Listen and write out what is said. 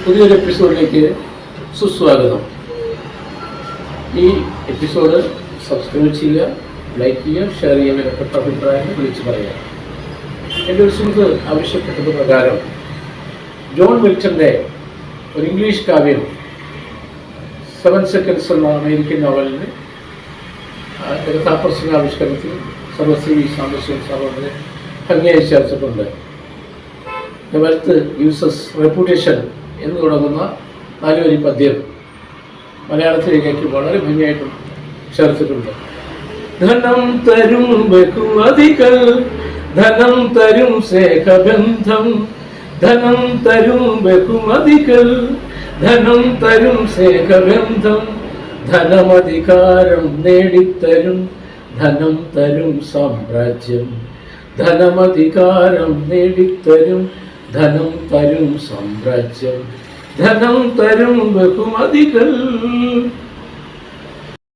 പുതിയൊരു എപ്പിസോഡിലേക്ക് സുസ്വാഗതം. ഈ എപ്പിസോഡ് സബ്സ്ക്രൈബ് ചെയ്യുക, ലൈക്ക് ചെയ്യുക, ഷെയർ ചെയ്യുക, വിലപ്പെട്ട അഭിപ്രായങ്ങൾ വിളിച്ചു പറയുക. എൻ്റെ ഒരു സുഹൃത്ത് ആവശ്യപ്പെട്ടത് പ്രകാരം ജോൺ മിൽട്ടൻ്റെ ഒരു ഇംഗ്ലീഷ് കാവ്യം 7 Seconds എന്ന അമേരിക്കൻ നോവലിന് കഥാപ്രസംഗ ആവിഷ്കരണത്തിൽ സർവശ്രീ സാംബശിവൻ സാർ വളരെ ഭംഗിയായി ചേർത്തിട്ടുണ്ട്. The wealth gives us reputation എന്ന് തുടങ്ങുന്ന 4 വരി പദ്യം മലയാളത്തിലേക്ക് വളരെ ഭംഗിയായിട്ടും ചേർത്തിട്ടുണ്ട്. ധനം തരും ബഹുമതികൾ, ധനം തരും സ്നേഹബന്ധം, ധനം തരും ബഹുമതികൾ, ധനം തരും സ്നേഹബന്ധം, ധനമധികാരം നേടിത്തരും, ധനം തരും സാമ്രാജ്യം, ധനമധികാരം നേടിത്തരും, ധനം തരും സാമ്രാജ്യം, ധനം തരും ബഹുമതികൾ.